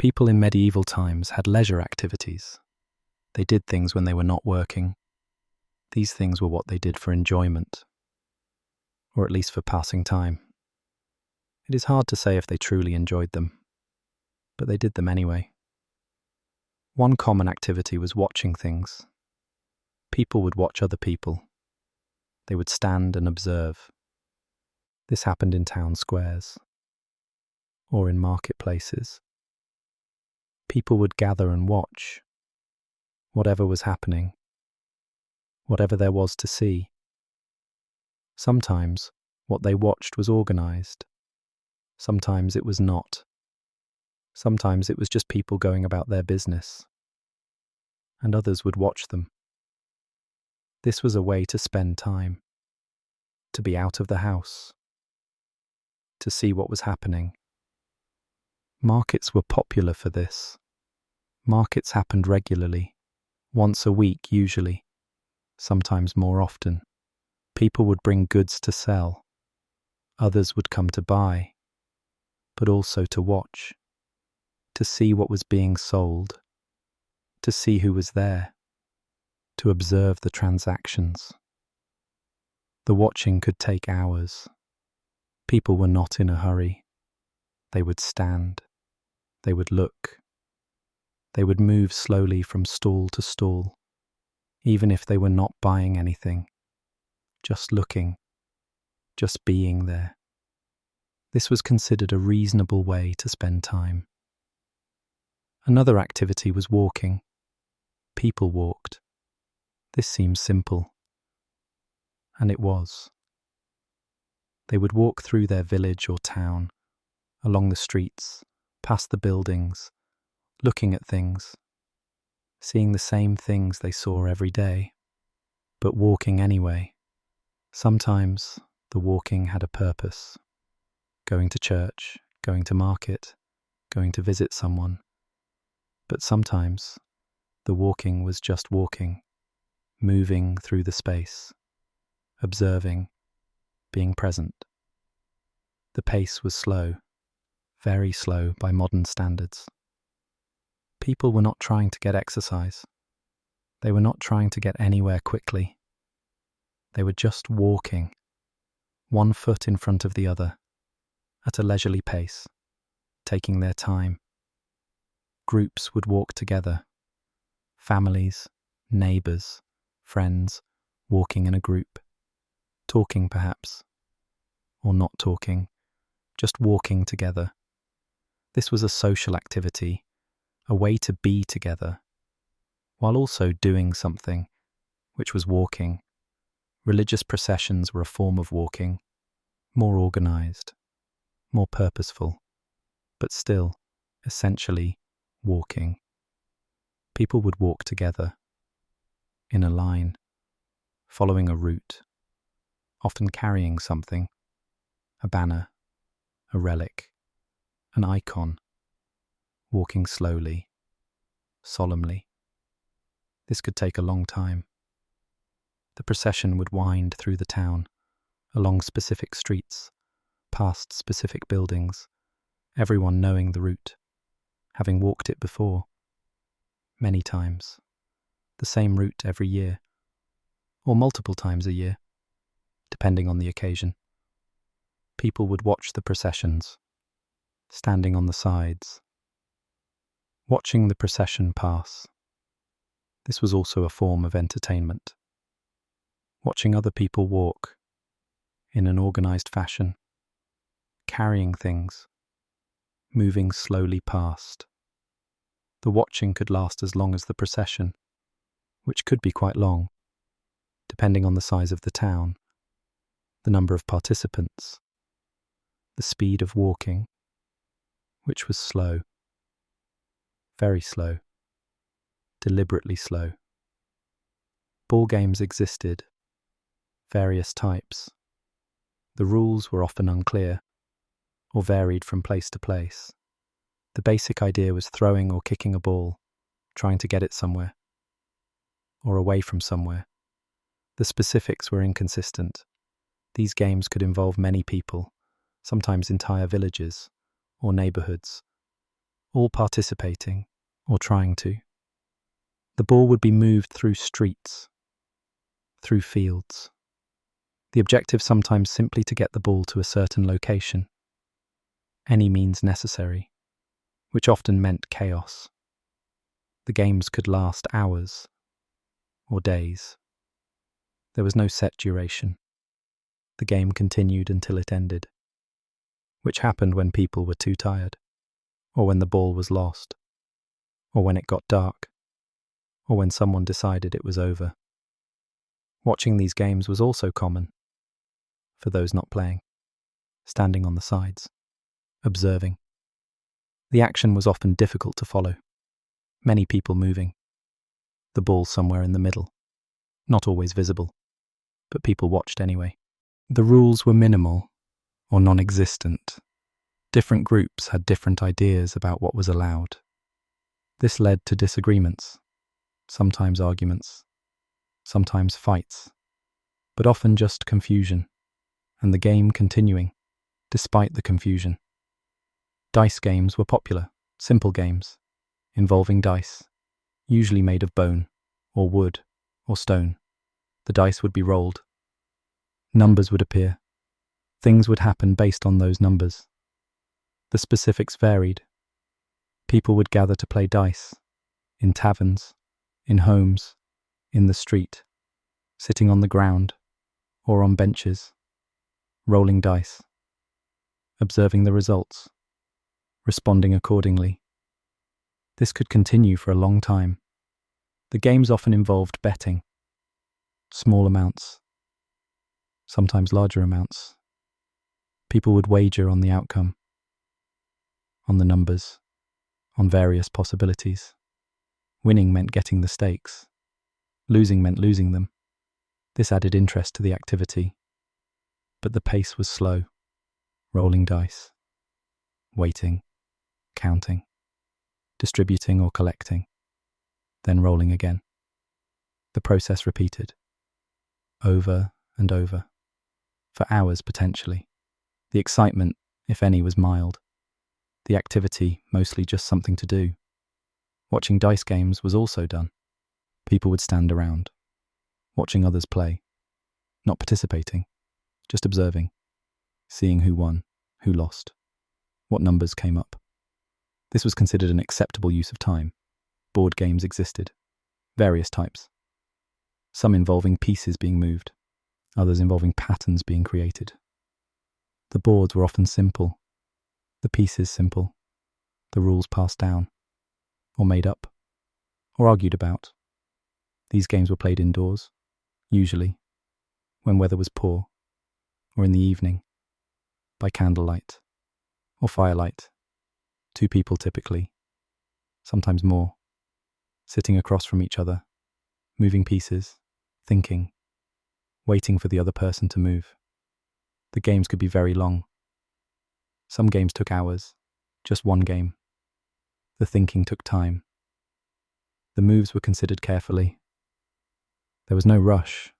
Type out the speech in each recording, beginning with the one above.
People in medieval times had leisure activities. They did things when they were not working. These things were what they did for enjoyment, or at least for passing time. It is hard to say if they truly enjoyed them, but they did them anyway. One common activity was watching things. People would watch other people. They would stand and observe. This happened in town squares or in marketplaces. People would gather and watch whatever was happening, whatever there was to see. Sometimes what they watched was organized. Sometimes it was not. Sometimes it was just people going about their business, and others would watch them. This was a way to spend time, to be out of the house, to see what was happening. Markets were popular for this. Markets happened regularly, once a week usually, sometimes more often. People would bring goods to sell. Others would come to buy, but also to watch, to see what was being sold, to see who was there, to observe the transactions. The watching could take hours. People were not in a hurry. They would stand. They would look. They would move slowly from stall to stall, even if they were not buying anything, just looking, just being there. This was considered a reasonable way to spend time. Another activity was walking. People walked. This seems simple. And it was. They would walk through their village or town, along the streets, past the buildings, looking at things, seeing the same things they saw every day, but walking anyway. Sometimes the walking had a purpose. Going to church, going to market, going to visit someone. But sometimes the walking was just walking, moving through the space, observing, being present. The pace was slow, very slow by modern standards. People were not trying to get exercise. They were not trying to get anywhere quickly. They were just walking, one foot in front of the other, at a leisurely pace, taking their time. Groups would walk together. Families, neighbours, friends, walking in a group, talking perhaps, or not talking, just walking together. This was a social activity, a way to be together, while also doing something, which was walking. Religious processions were a form of walking, more organised, more purposeful, but still, essentially, walking. People would walk together, in a line, following a route, often carrying something, a banner, a relic, an icon, walking slowly, solemnly. This could take a long time. The procession would wind through the town, along specific streets, past specific buildings, everyone knowing the route, having walked it before, many times, the same route every year, or multiple times a year, depending on the occasion. People would watch the processions, standing on the sides, watching the procession pass. This was also a form of entertainment. Watching other people walk, in an organised fashion, carrying things, moving slowly past. The watching could last as long as the procession, which could be quite long, depending on the size of the town, the number of participants, the speed of walking, which was slow, very slow, deliberately slow. Ball games existed, various types. The rules were often unclear, or varied from place to place. The basic idea was throwing or kicking a ball, trying to get it somewhere, or away from somewhere. The specifics were inconsistent. These games could involve many people, sometimes entire villages, or neighbourhoods, all participating or trying to. The ball would be moved through streets, through fields. The objective sometimes simply to get the ball to a certain location, any means necessary, which often meant chaos. The games could last hours or days. There was no set duration. The game continued until it ended, which happened when people were too tired, or when the ball was lost, or when it got dark, or when someone decided it was over. Watching these games was also common for those not playing, standing on the sides, observing. The action was often difficult to follow, many people moving, the ball somewhere in the middle, not always visible, but people watched anyway. The rules were minimal or non-existent. Different groups had different ideas about what was allowed. This led to disagreements, sometimes arguments, sometimes fights, but often just confusion, and the game continuing, despite the confusion. Dice games were popular, simple games, involving dice, usually made of bone, or wood, or stone. The dice would be rolled. Numbers would appear. Things would happen based on those numbers. The specifics varied. People would gather to play dice, in taverns, in homes, in the street, sitting on the ground, or on benches, rolling dice, observing the results, responding accordingly. This could continue for a long time. The games often involved betting, small amounts, sometimes larger amounts. People would wager on the outcome, on the numbers, on various possibilities. Winning meant getting the stakes. Losing meant losing them. This added interest to the activity. But the pace was slow. Rolling dice, waiting, counting, distributing or collecting, then rolling again. The process repeated, over and over, for hours potentially. The excitement, if any, was mild. The activity, mostly just something to do. Watching dice games was also done. People would stand around, watching others play, not participating, just observing, seeing who won, who lost, what numbers came up. This was considered an acceptable use of time. Board games existed, various types. Some involving pieces being moved, others involving patterns being created. The boards were often simple, the pieces simple, the rules passed down, or made up, or argued about. These games were played indoors, usually, when weather was poor, or in the evening, by candlelight, or firelight, 2 people typically, sometimes more, sitting across from each other, moving pieces, thinking, waiting for the other person to move. The games could be very long. Some games took hours, just one game. The thinking took time. The moves were considered carefully. There was no rush,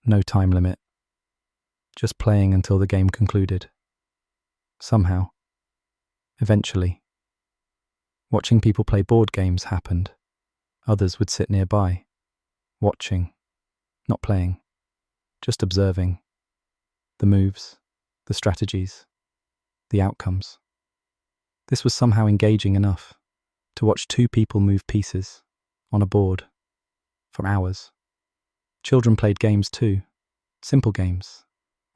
no time limit, just playing until the game concluded. Somehow, eventually, watching people play board games happened. Others would sit nearby, watching, not playing, just observing. The moves, the strategies, the outcomes. This was somehow engaging enough to watch 2 people move pieces on a board for hours. Children played games too, simple games,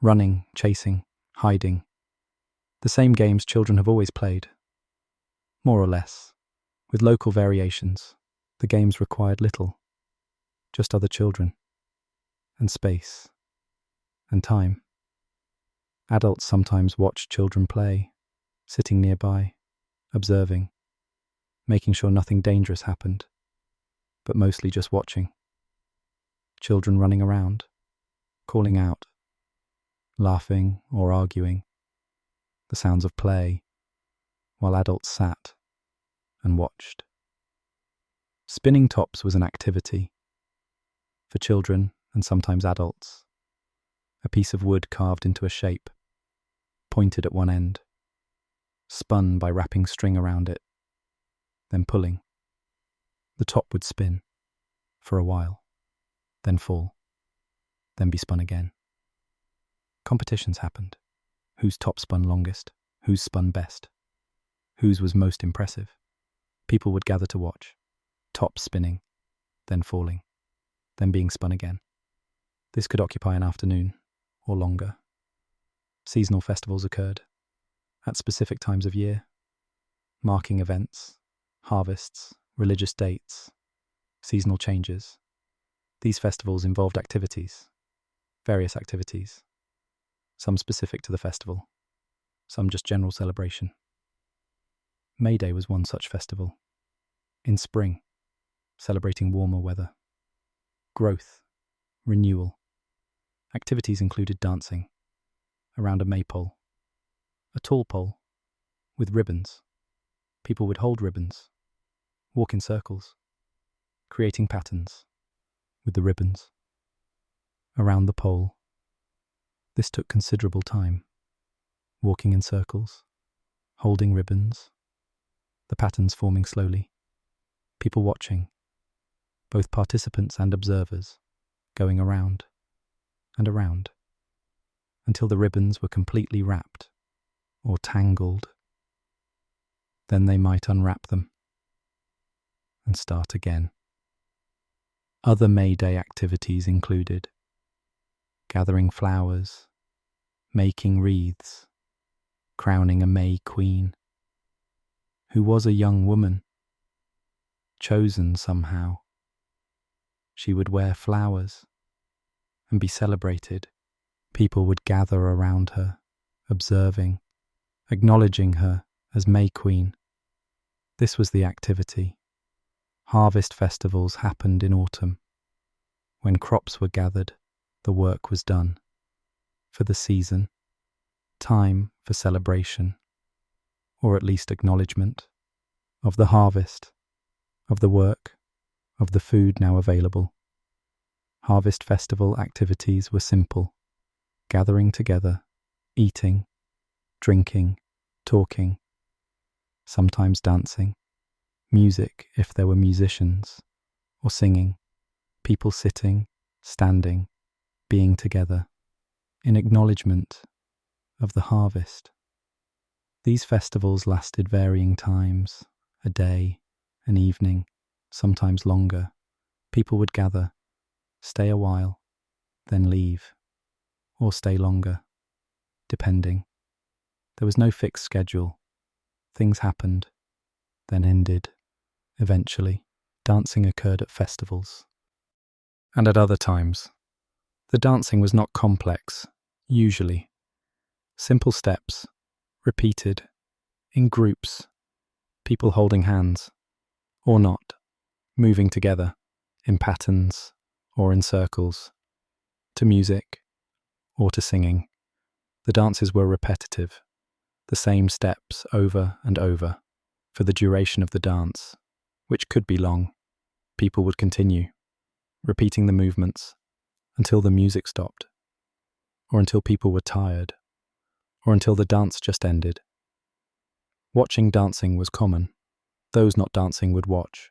running, chasing, hiding. The same games children have always played, more or less, with local variations. The games required little, just other children, and space, and time. Adults sometimes watched children play, sitting nearby, observing, making sure nothing dangerous happened, but mostly just watching. Children running around, calling out, laughing or arguing, the sounds of play, while adults sat and watched. Spinning tops was an activity for children and sometimes adults. A piece of wood carved into a shape, pointed at one end, spun by wrapping string around it, then pulling. The top would spin for a while, then fall, then be spun again. Competitions happened. Whose top spun longest, whose spun best, whose was most impressive. People would gather to watch, tops spinning, then falling, then being spun again. This could occupy an afternoon or longer. Seasonal festivals occurred at specific times of year, marking events, harvests, religious dates, seasonal changes. These festivals involved activities, various activities, some specific to the festival, some just general celebration. May Day was one such festival. In spring, celebrating warmer weather. Growth, renewal. Activities included dancing around a maypole, a tall pole with ribbons. People would hold ribbons, walk in circles, creating patterns with the ribbons around the pole. This took considerable time, walking in circles, holding ribbons, the patterns forming slowly, people watching, both participants and observers, going around and around, until the ribbons were completely wrapped or tangled. Then they might unwrap them and start again. Other May Day activities included gathering flowers, making wreaths, crowning a May Queen, who was a young woman, chosen somehow. She would wear flowers and be celebrated. People would gather around her, observing, acknowledging her as May Queen. This was the activity. Harvest festivals happened in autumn. When crops were gathered, the work was done. For the season, time for celebration, or at least acknowledgement, of the harvest, of the work, of the food now available. Harvest festival activities were simple, gathering together, eating, drinking, talking, sometimes dancing, music if there were musicians, or singing, people sitting, standing, being together, in acknowledgement of the harvest. These festivals lasted varying times, a day, an evening, sometimes longer. People would gather, stay a while, then leave, or stay longer, depending. There was no fixed schedule. Things happened, then ended. Eventually, dancing occurred at festivals. And at other times, the dancing was not complex, usually. Simple steps, repeated, in groups, people holding hands, or not, moving together, in patterns or in circles, to music or to singing. The dances were repetitive, the same steps over and over, for the duration of the dance, which could be long. People would continue, repeating the movements, until the music stopped, or until people were tired, or until the dance just ended. Watching dancing was common. Those not dancing would watch,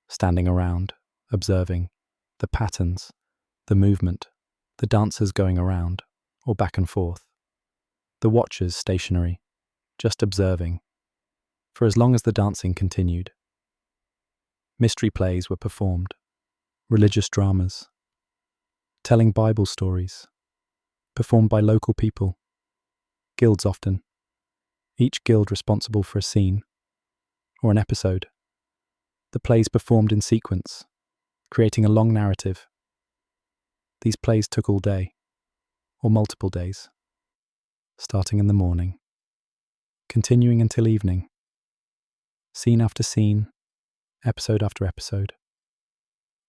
standing around, observing the patterns, the movement, the dancers going around, or back and forth. The watchers stationary, just observing, for as long as the dancing continued. Mystery plays were performed, religious dramas, telling Bible stories, performed by local people, guilds often, each guild responsible for a scene or an episode. The plays performed in sequence, creating a long narrative. These plays took all day, or multiple days, starting in the morning, continuing until evening, scene after scene, episode after episode.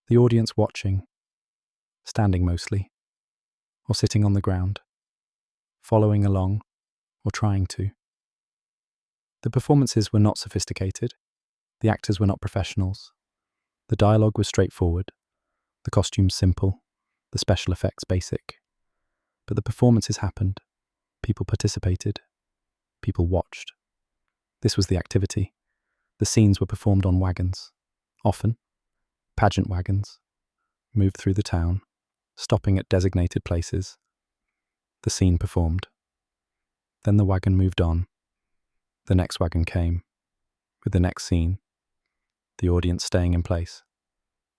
The audience watching, standing mostly, or sitting on the ground, following along, or trying to. The performances were not sophisticated, the actors were not professionals, the dialogue was straightforward, the costumes simple, the special effects basic. But the performances happened, people participated, people watched. This was the activity. The scenes were performed on wagons, often pageant wagons, moved through the town, stopping at designated places. The scene performed. Then the wagon moved on. The next wagon came, with the next scene, the audience staying in place,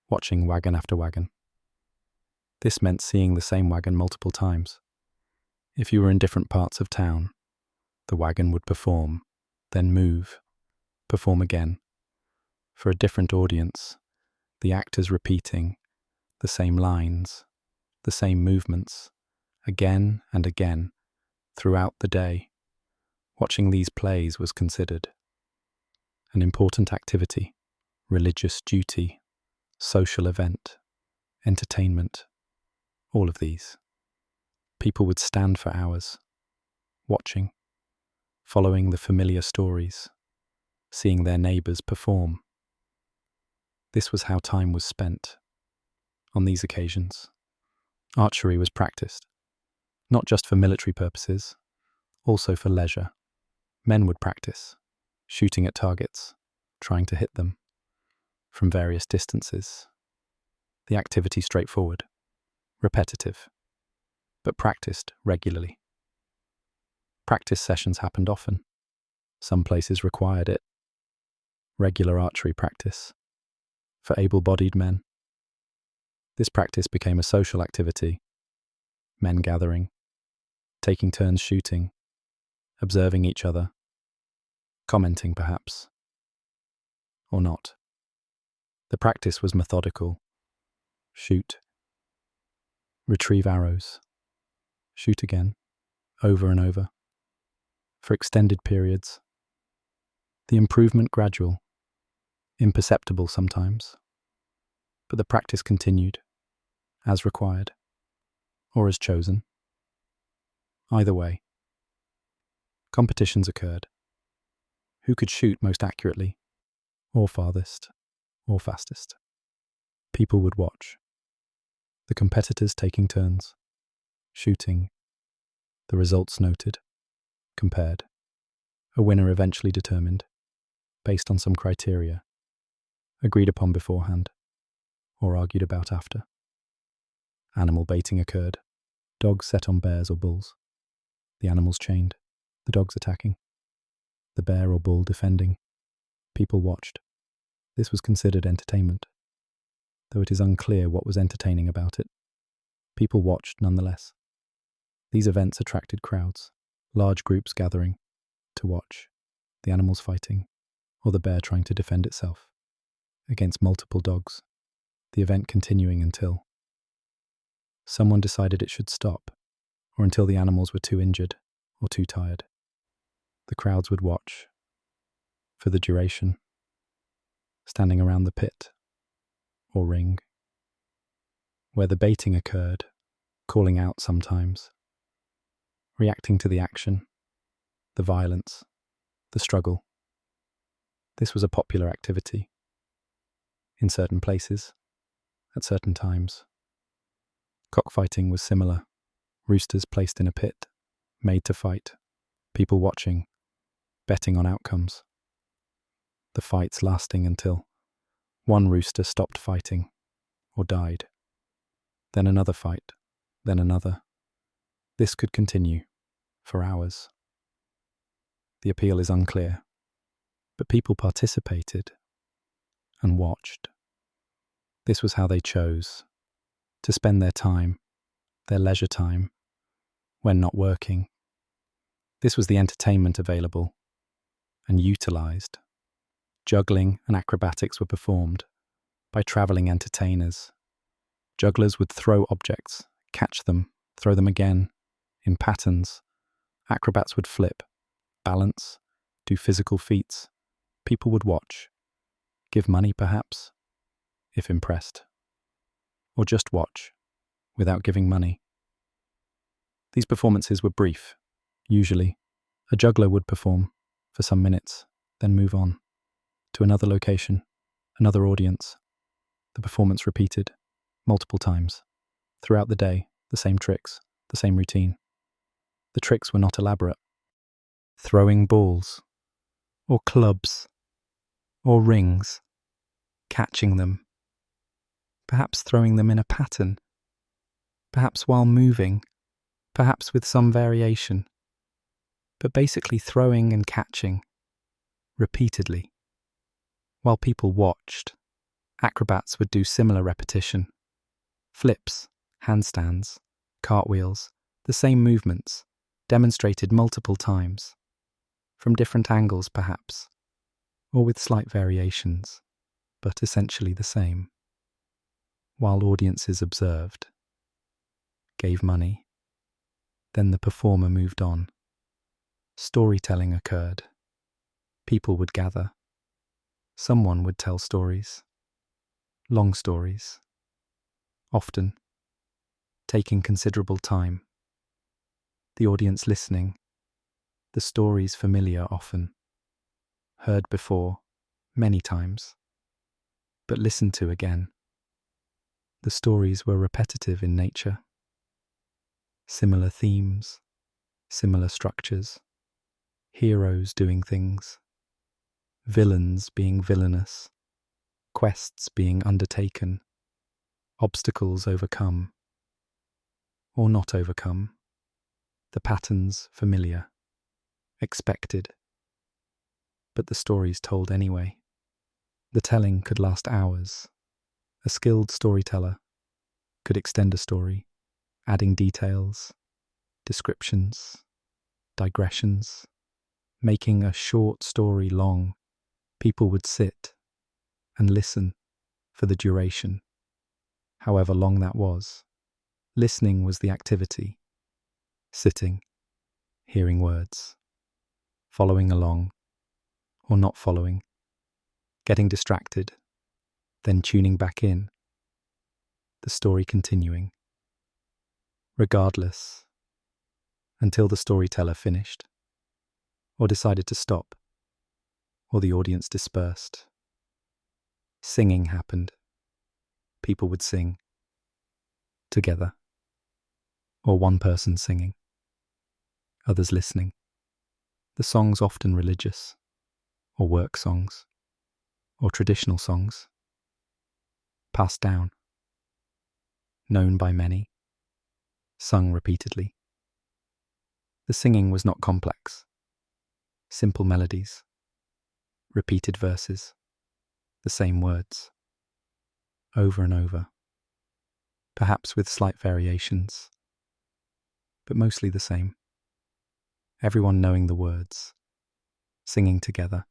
watching wagon after wagon. This meant seeing the same wagon multiple times. If you were in different parts of town, the wagon would perform, then move, perform again. For a different audience, the actors repeating the same lines, the same movements, again and again, throughout the day. Watching these plays was considered an important activity, religious duty, social event, entertainment, all of these. People would stand for hours, watching, following the familiar stories, seeing their neighbours perform. This was how time was spent. On these occasions, archery was practiced, not just for military purposes, also for leisure. Men would practice, shooting at targets, trying to hit them from various distances. The activity straightforward, repetitive, but practiced regularly. Practice sessions happened often. Some places required it. Regular archery practice for able-bodied men. This practice became a social activity, men gathering, taking turns shooting, observing each other, commenting perhaps, or not. The practice was methodical. Shoot, retrieve arrows, shoot again, over and over, for extended periods. The improvement gradual, imperceptible sometimes, but the practice continued, as required, or as chosen. Either way, competitions occurred. Who could shoot most accurately, or farthest, or fastest? People would watch. The competitors taking turns, shooting, the results noted, compared. A winner eventually determined, based on some criteria, agreed upon beforehand, or argued about after. Animal baiting occurred. Dogs set on bears or bulls. The animals chained, the dogs attacking, the bear or bull defending. People watched. This was considered entertainment, though it is unclear what was entertaining about it. People watched nonetheless. These events attracted crowds, large groups gathering to watch the animals fighting, or the bear trying to defend itself against multiple dogs, the event continuing until someone decided it should stop, or until the animals were too injured or too tired. The crowds would watch for the duration, standing around the pit or ring, where the baiting occurred, calling out sometimes, reacting to the action, the violence, the struggle. This was a popular activity in certain places, at certain times. Cockfighting was similar. Roosters placed in a pit, made to fight, people watching, betting on outcomes. The fights lasting until one rooster stopped fighting or died. Then another fight, then another. This could continue for hours. The appeal is unclear, but people participated and watched. This was how they chose to spend their time, their leisure time, when not working. This was the entertainment available and utilized. Juggling and acrobatics were performed by traveling entertainers. Jugglers would throw objects, catch them, throw them again, in patterns. Acrobats would flip, balance, do physical feats. People would watch, give money perhaps, if impressed, or just watch, without giving money. These performances were brief. Usually, a juggler would perform for some minutes, then move on to another location, another audience. The performance repeated multiple times. Throughout the day, the same tricks, the same routine. The tricks were not elaborate. Throwing balls or clubs, or rings, catching them, perhaps throwing them in a pattern, perhaps while moving, perhaps with some variation, but basically throwing and catching, repeatedly. While people watched, acrobats would do similar repetition. Flips, handstands, cartwheels, the same movements, demonstrated multiple times, from different angles perhaps, or with slight variations, but essentially the same. While audiences observed, gave money, then the performer moved on. Storytelling occurred. People would gather. Someone would tell stories, long stories, often, taking considerable time. The audience listening, the stories familiar often, heard before, many times, but listened to again. The stories were repetitive in nature. Similar themes, similar structures, heroes doing things, villains being villainous, quests being undertaken, obstacles overcome, or not overcome, the patterns familiar, expected, but the stories told anyway. The telling could last hours. A skilled storyteller could extend a story, adding details, descriptions, digressions, making a short story long. People would sit and listen for the duration, however long that was. Listening was the activity. Sitting, hearing words, following along, or not following, getting distracted, then tuning back in, the story continuing. Regardless, until the storyteller finished, or decided to stop, or the audience dispersed. Singing happened. People would sing, together, or one person singing, others listening. The songs often religious, or work songs, or traditional songs, passed down, known by many, sung repeatedly. The singing was not complex, simple melodies, repeated verses, the same words, over and over, perhaps with slight variations, but mostly the same. Everyone knowing the words, singing together,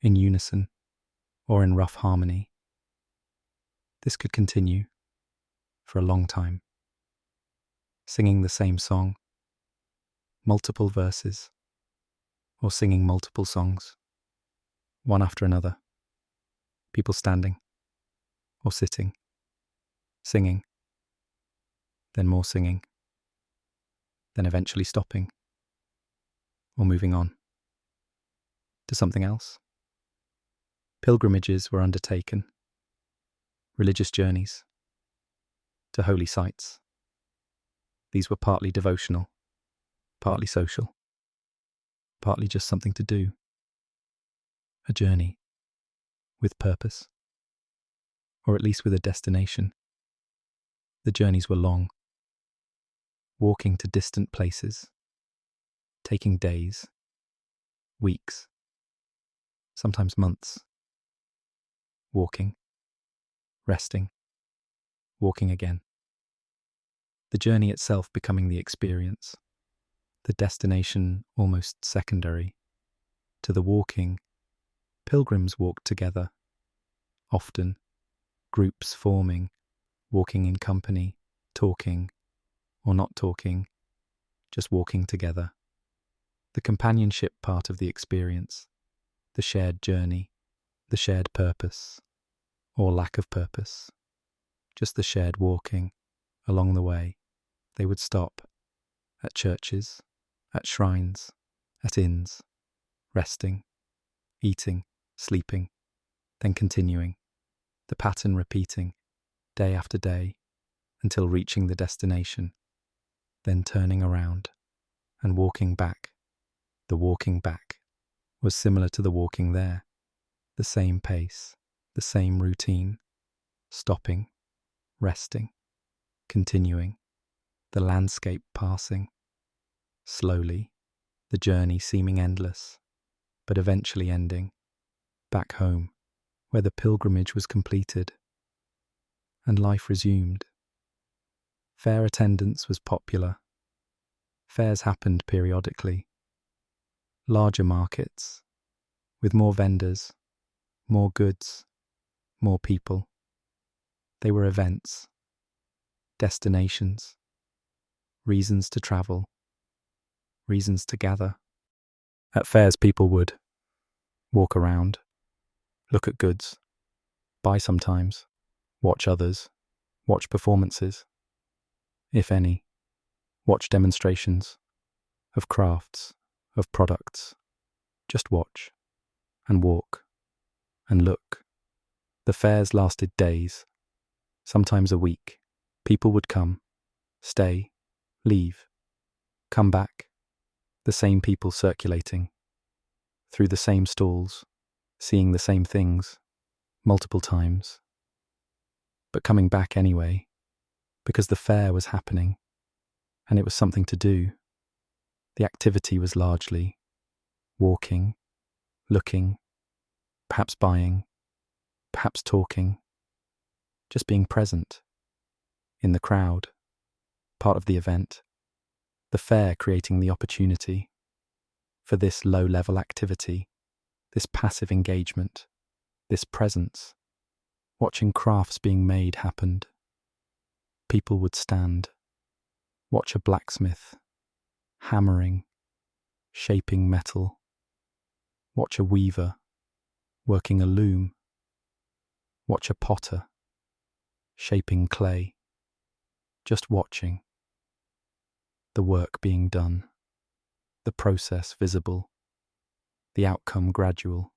in unison, or in rough harmony. This could continue for a long time, singing the same song, multiple verses, or singing multiple songs, one after another, people standing, or sitting, singing, then more singing, then eventually stopping, or moving on to something else. Pilgrimages were undertaken, religious journeys, to holy sites. These were partly devotional, partly social, partly just something to do. A journey, with purpose, or at least with a destination. The journeys were long, walking to distant places, taking days, weeks, sometimes months, walking, resting, walking again. The journey itself becoming the experience, the destination almost secondary. To the walking, pilgrims walked together, often, groups forming, walking in company, talking, or not talking, just walking together. The companionship part of the experience, the shared journey, the shared purpose, or lack of purpose, just the shared walking. Along the way, they would stop at churches, at shrines, at inns, resting, eating, sleeping, then continuing, the pattern repeating, day after day, until reaching the destination, then turning around and walking back. The walking back was similar to the walking there, The same pace, the same routine, stopping, resting, continuing, the landscape passing. Slowly, the journey seeming endless, but eventually ending, back home, where the pilgrimage was completed, and life resumed. Fair attendance was popular. Fairs happened periodically. Larger markets, with more vendors, more goods, more people. They were events, destinations, reasons to travel, reasons to gather. At fairs, people would walk around, look at goods, buy sometimes, watch others, watch performances, if any, watch demonstrations of crafts, of products. Just watch and walk and look. The fairs lasted days, sometimes a week. People would come, stay, leave, come back. The same people circulating, through the same stalls, seeing the same things, multiple times. But coming back anyway, because the fair was happening, and it was something to do. The activity was largely walking, looking, perhaps buying, perhaps talking, just being present, in the crowd, part of the event, the fair creating the opportunity for this low-level activity, this passive engagement, this presence. Watching crafts being made happened. People would stand, watch a blacksmith, hammering, shaping metal, watch a weaver, working a loom, watch a potter, shaping clay, just watching, the work being done, the process visible, the outcome gradual.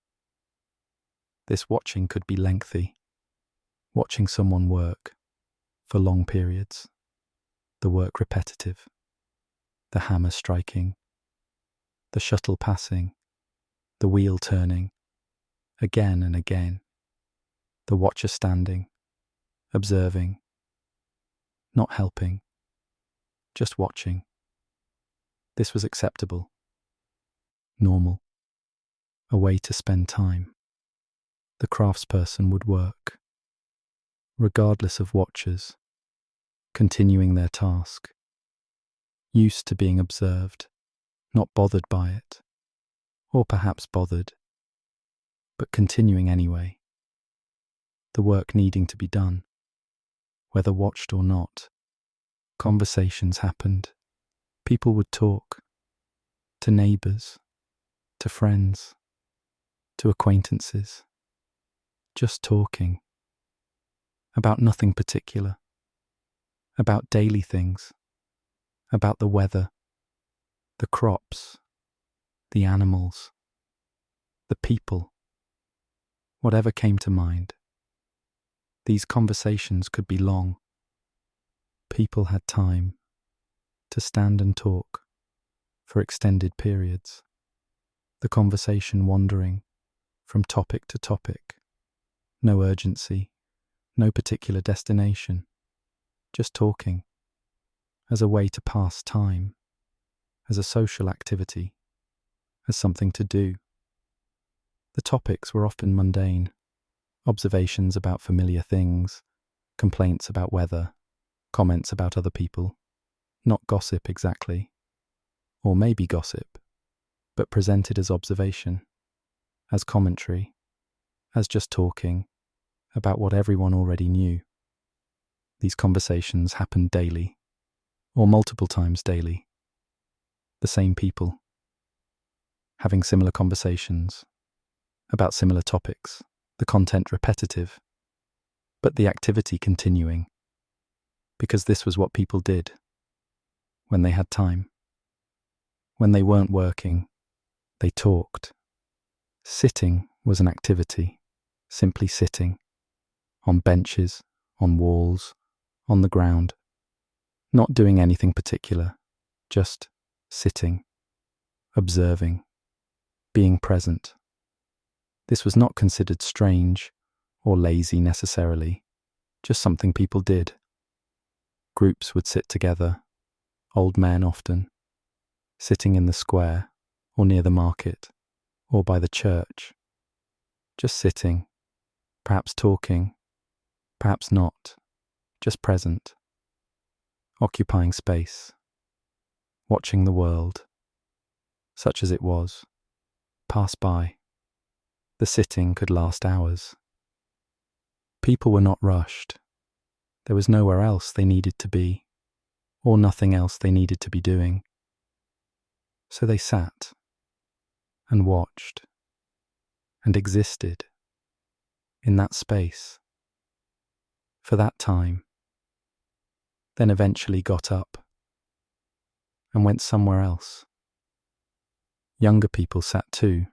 This watching could be lengthy, watching someone work for long periods, the work repetitive, the hammer striking, the shuttle passing, the wheel turning, again and again, the watcher standing, observing, not helping, just watching. This was acceptable, normal, a way to spend time. The craftsperson would work, regardless of watchers, continuing their task, used to being observed, not bothered by it, or perhaps bothered, but continuing anyway. The work needing to be done, whether watched or not. Conversations happened. People would talk to neighbours, to friends, to acquaintances, just talking about nothing particular, about daily things, about the weather, the crops, the animals, the people, whatever came to mind. These conversations could be long. People had time to stand and talk for extended periods, the conversation wandering from topic to topic. No urgency, no particular destination, just talking, as a way to pass time, as a social activity, as something to do. The topics were often mundane, observations about familiar things, complaints about weather, comments about other people, not gossip exactly, or maybe gossip, but presented as observation, as commentary, as just talking about what everyone already knew. These conversations happened daily, or multiple times daily. The same people, having similar conversations about similar topics, the content repetitive, but the activity continuing, because this was what people did when they had time. When they weren't working, they talked. Sitting was an activity, simply sitting, on benches, on walls, on the ground, not doing anything particular, just sitting, observing, being present. This was not considered strange or lazy necessarily, just something people did. Groups would sit together, old men often, sitting in the square or near the market or by the church, just sitting, perhaps talking, perhaps not, just present, occupying space, watching the world, such as it was, pass by. The sitting could last hours. People were not rushed. There was nowhere else they needed to be, or nothing else they needed to be doing. So they sat and watched and existed in that space for that time, then eventually got up and went somewhere else. Younger people sat too,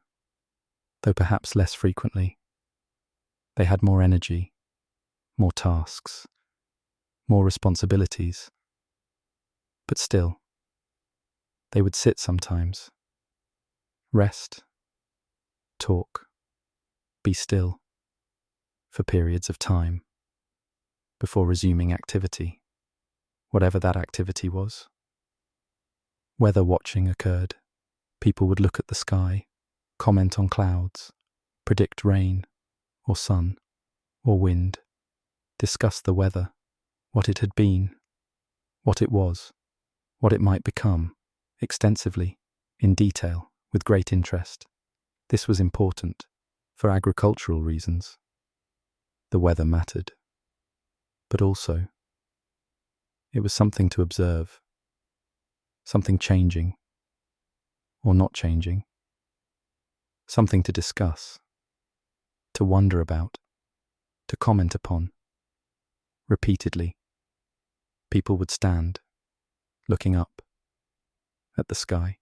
though perhaps less frequently. They had more energy, more tasks, more responsibilities. But still, they would sit sometimes, rest, talk, be still, for periods of time, before resuming activity, whatever that activity was. Weather watching occurred. People would look at the sky, comment on clouds, predict rain, or sun, or wind, discuss the weather, what it had been, what it was, what it might become, extensively, in detail, with great interest. This was important, for agricultural reasons. The weather mattered. But also, it was something to observe, something changing, or not changing, something to discuss, to wonder about, to comment upon. Repeatedly, people would stand, looking up, at the sky,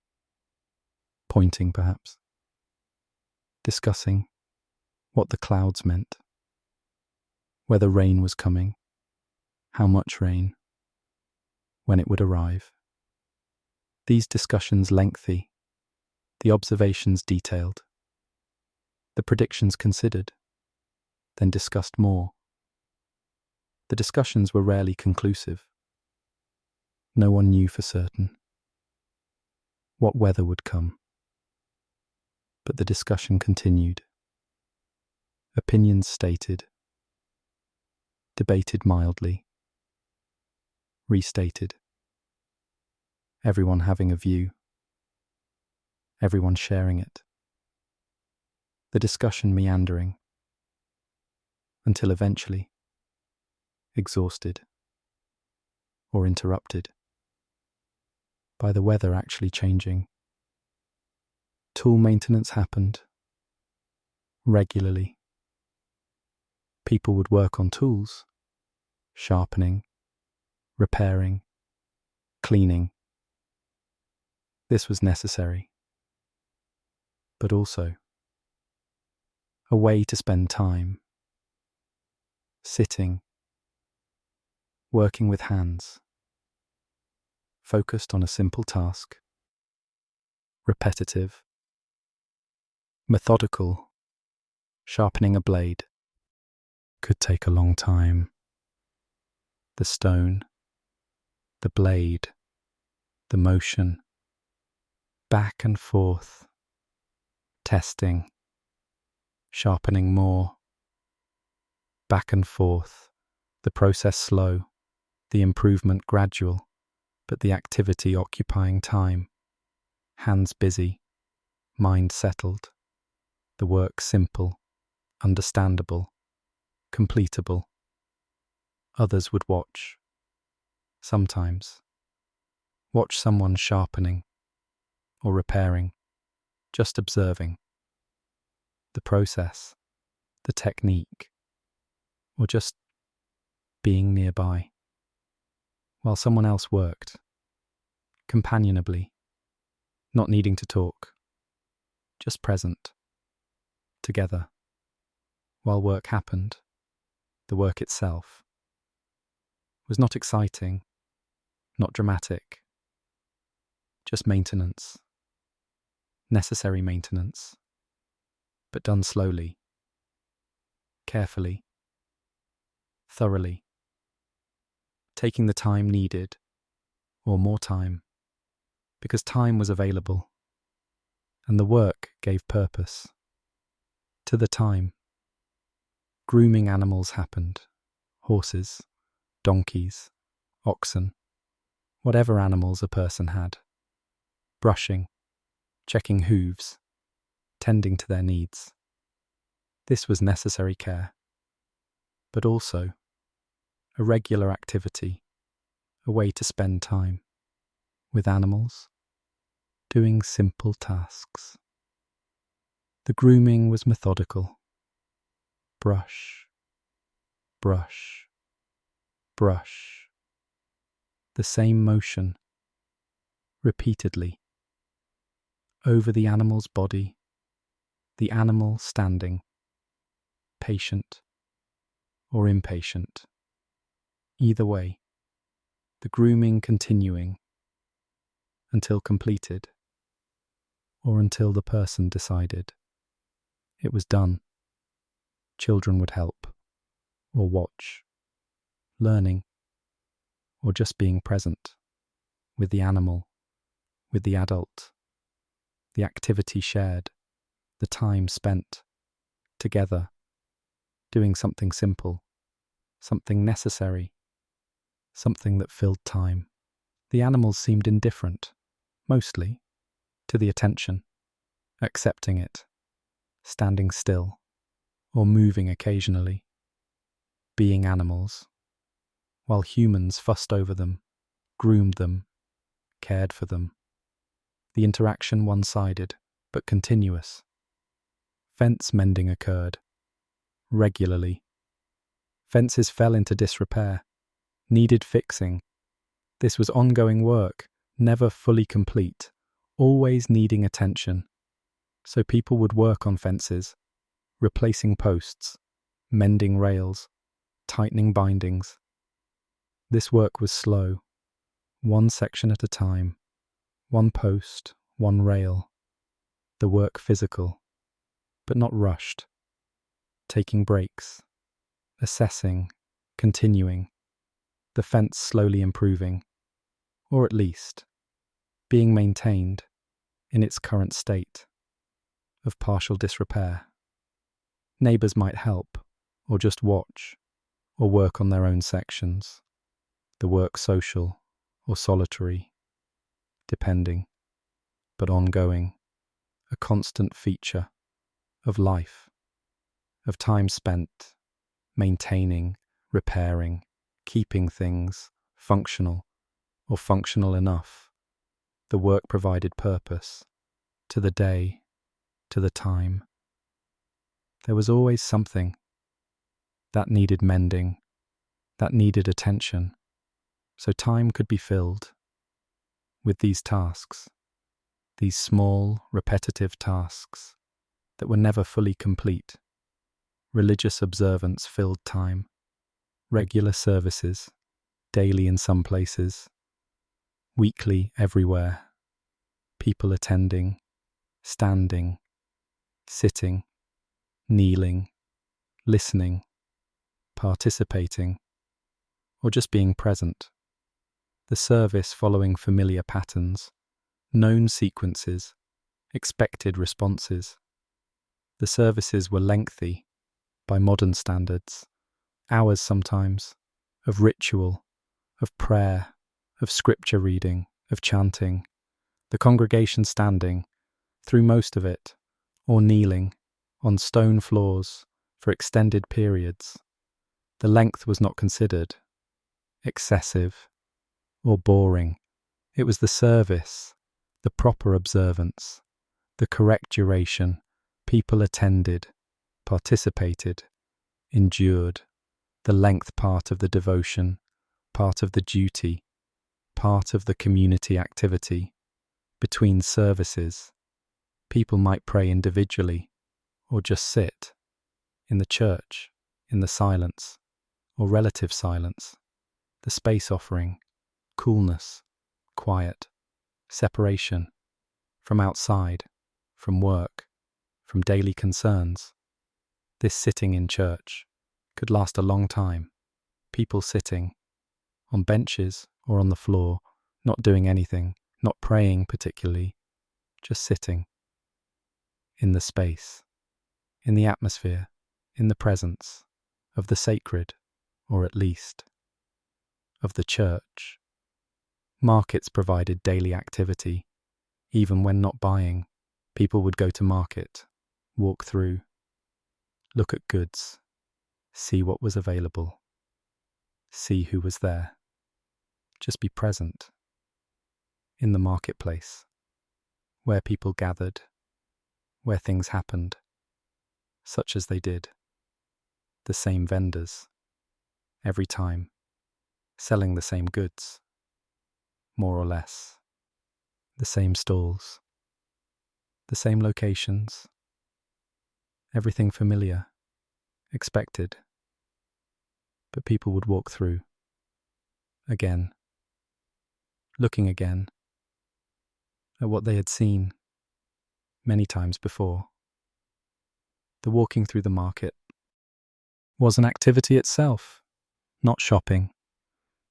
pointing perhaps, discussing what the clouds meant, whether rain was coming, how much rain, when it would arrive. These discussions lengthy, the observations detailed, the predictions considered, then discussed more. The discussions were rarely conclusive. No one knew for certain what weather would come. But the discussion continued. Opinions stated, debated mildly, restated. Everyone having a view, everyone sharing it. The discussion meandering, until eventually, exhausted or interrupted by the weather actually changing. Tool maintenance happened regularly. People would work on tools, sharpening, repairing, cleaning. This was necessary, but also a way to spend time, sitting, working with hands, focused on a simple task, repetitive, methodical. Sharpening a blade could take a long time. The stone, the blade, the motion, back and forth, testing, sharpening more, back and forth, the process slow, the improvement gradual, but the activity occupying time, hands busy, mind settled, the work simple, understandable, completable. Others would watch, sometimes, watch someone sharpening or repairing, just observing the process, the technique, or just being nearby, while someone else worked, companionably, not needing to talk, just present, together, while work happened. The work itself was not exciting, not dramatic, just maintenance, necessary maintenance, but done slowly, carefully, thoroughly, taking the time needed, or more time, because time was available, and the work gave purpose. To the time, grooming animals happened: horses, donkeys, oxen, whatever animals a person had. Brushing, checking hooves, tending to their needs. This was necessary care, but also a regular activity, a way to spend time with animals, doing simple tasks. The grooming was methodical. Brush, brush, brush. The same motion, repeatedly, over the animal's body, the animal standing, patient or impatient. Either way, the grooming continuing until completed, or until the person decided it was done. Children would help, or watch, learning, or just being present with the animal, with the adult, the activity shared, the time spent together, doing something simple, something necessary, something that filled time. The animals seemed indifferent, mostly, to the attention, accepting it, standing still, or moving occasionally, being animals, while humans fussed over them, groomed them, cared for them. The interaction one-sided, but continuous. Fence mending occurred, regularly. Fences fell into disrepair, needed fixing. This was ongoing work, never fully complete, always needing attention. So people would work on fences, replacing posts, mending rails, tightening bindings. This work was slow, one section at a time, one post, one rail. The work physical, but not rushed, taking breaks, assessing, continuing, the fence slowly improving, or at least being maintained in its current state of partial disrepair. Neighbours might help, or just watch, or work on their own sections, the work social or solitary, depending, but ongoing, a constant feature of life, of time spent maintaining, repairing, keeping things functional or functional enough. The work provided purpose to the day, to the time. There was always something that needed mending, that needed attention, so time could be filled with these tasks, these small, repetitive tasks that were never fully complete. Religious observance filled time, regular services, daily in some places, weekly everywhere, people attending, standing, sitting, kneeling, listening, participating, or just being present. The service following familiar patterns, known sequences, expected responses. The services were lengthy, by modern standards, hours sometimes, of ritual, of prayer, of scripture reading, of chanting, the congregation standing, through most of it, or kneeling, on stone floors, for extended periods. The length was not considered excessive or boring. It was the service, the proper observance, the correct duration. People attended, participated, endured, the length part of the devotion, part of the duty, part of the community activity. Between services, people might pray individually, or just sit, in the church, in the silence, or relative silence, the space offering, coolness, quiet, separation, from outside, from work, from daily concerns. This sitting in church could last a long time. People sitting on benches or on the floor, not doing anything, not praying particularly, just sitting in the space, in the atmosphere, in the presence of the sacred, or at least of the church. Markets provided daily activity. Even when not buying, people would go to market, walk through, look at goods, see what was available, see who was there. Just be present in the marketplace, where people gathered, where things happened, such as they did. The same vendors, every time, selling the same goods, more or less. The same stalls, the same locations, everything familiar, expected. But people would walk through, again, looking again at what they had seen many times before. The walking through the market was an activity itself, not shopping,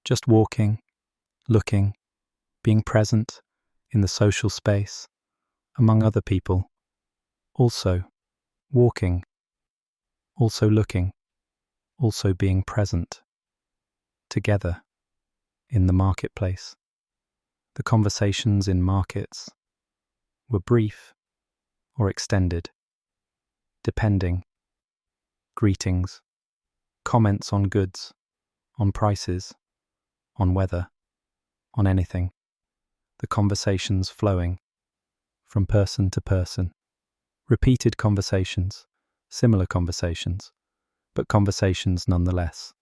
just walking, looking, being present in the social space, among other people, also walking, also looking, also being present, together in the marketplace. The conversations in markets were brief or extended, depending. Greetings, comments on goods, on prices, on weather, on anything. The conversations flowing from person to person. Repeated conversations, similar conversations, but conversations nonetheless.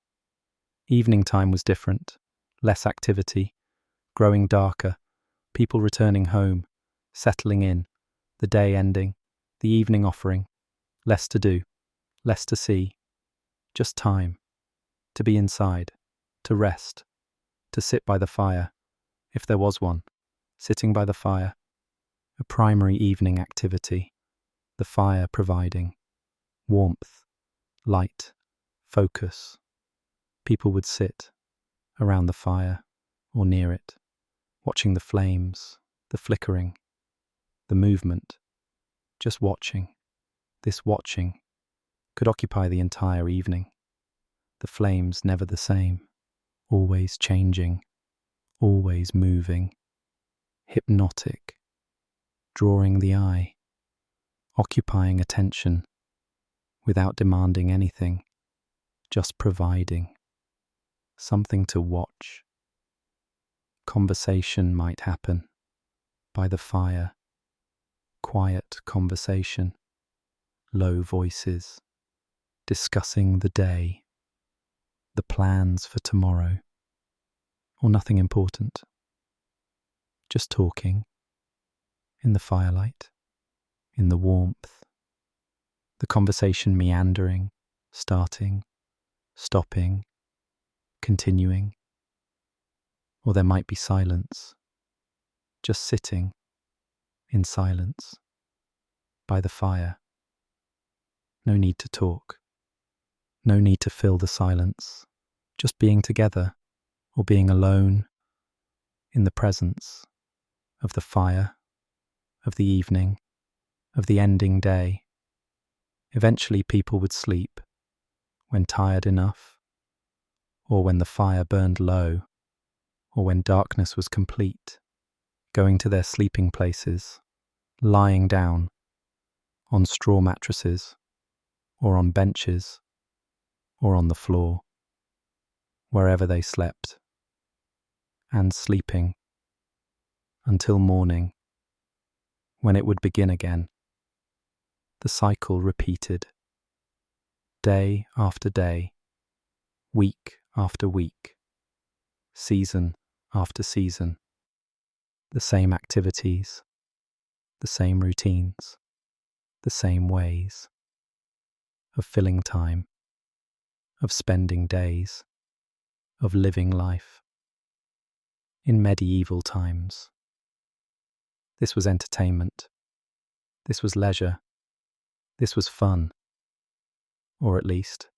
Evening time was different, less activity, growing darker, people returning home, settling in, the day ending, the evening offering, less to do, less to see, just time, to be inside, to rest, to sit by the fire, if there was one, sitting by the fire, a primary evening activity, the fire providing warmth, light, focus. People would sit around the fire or near it, watching the flames, the flickering, the movement, just watching. This watching could occupy the entire evening. The flames never the same, always changing, always moving, hypnotic, drawing the eye, occupying attention without demanding anything, just providing something to watch. Conversation might happen by the fire, quiet conversation, low voices, discussing the day, the plans for tomorrow, or nothing important. Just talking, in the firelight, in the warmth, the conversation meandering, starting, stopping, continuing. Or there might be silence, just sitting in silence, by the fire. No need to talk, no need to fill the silence, just being together or being alone in the presence of the fire, of the evening, of the ending day. Eventually people would sleep when tired enough, or when the fire burned low, or when darkness was complete, going to their sleeping places, lying down on straw mattresses, or on benches, or on the floor, wherever they slept, and sleeping until morning, when it would begin again. The cycle repeated, day after day, week after week, season after season, the same activities, the same routines, the same ways of filling time, of spending days, of living life. In medieval times, this was entertainment, this was leisure, This was fun, or at least,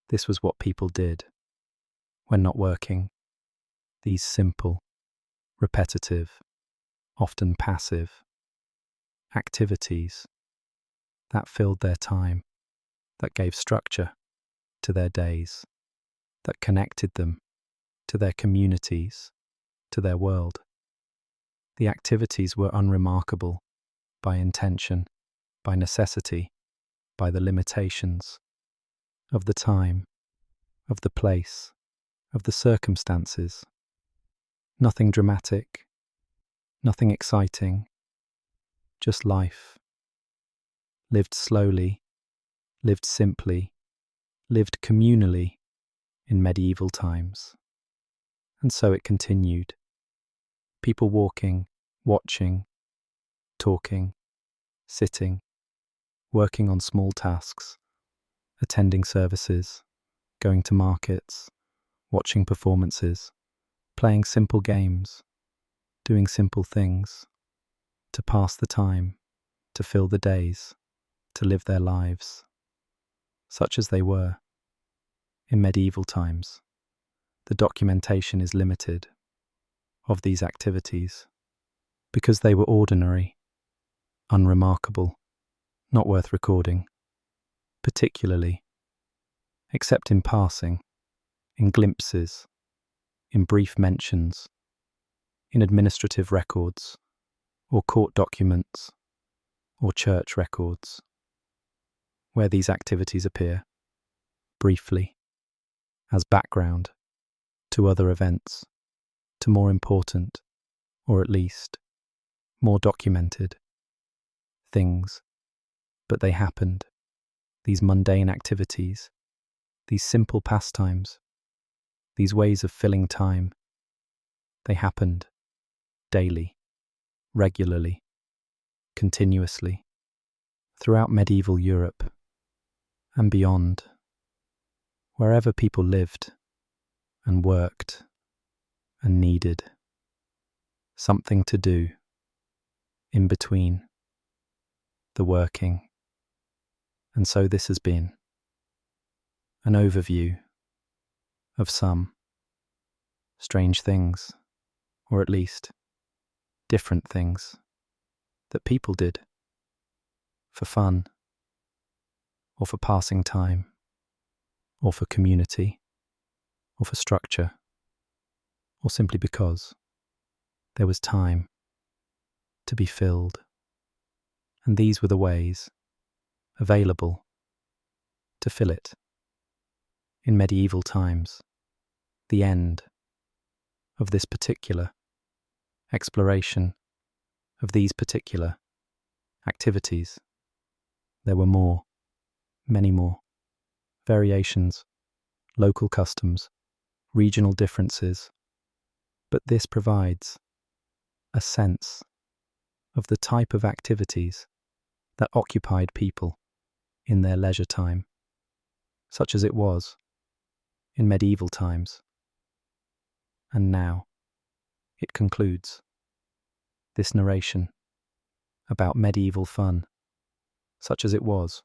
this was what people did when not working. These simple, repetitive, often passive activities that filled their time, that gave structure to their days, that connected them to their communities, to their world. The activities were unremarkable by intention, by necessity, by the limitations of the time, of the place, of the circumstances. Nothing dramatic, nothing exciting, just life. Lived slowly, lived simply, lived communally in medieval times. And so it continued. People walking, watching, talking, sitting, working on small tasks, attending services, going to markets, watching performances, playing simple games, doing simple things, to pass the time, to fill the days, to live their lives, such as they were in medieval times. The documentation is limited of these activities because they were ordinary, unremarkable, not worth recording, particularly, except in passing, in glimpses, in brief mentions, in administrative records, or court documents, or church records, where these activities appear, briefly, as background to other events, to more important, or at least, more documented things. But they happened, these mundane activities, these simple pastimes, these ways of filling time. They happened daily, regularly, continuously, throughout medieval Europe and beyond, wherever people lived and worked and needed something to do in between the working. And so this has been an overview of some strange things, or at least different things that people did for fun, or for passing time, or for community, or for structure, or simply because there was time to be filled. And these were the ways available to fill it in medieval times. The end of this particular exploration of these particular activities. There were more, many more, variations, local customs, regional differences, but this provides a sense of the type of activities that occupied people in their leisure time, such as it was in medieval times. And now it concludes this narration about medieval fun, such as it was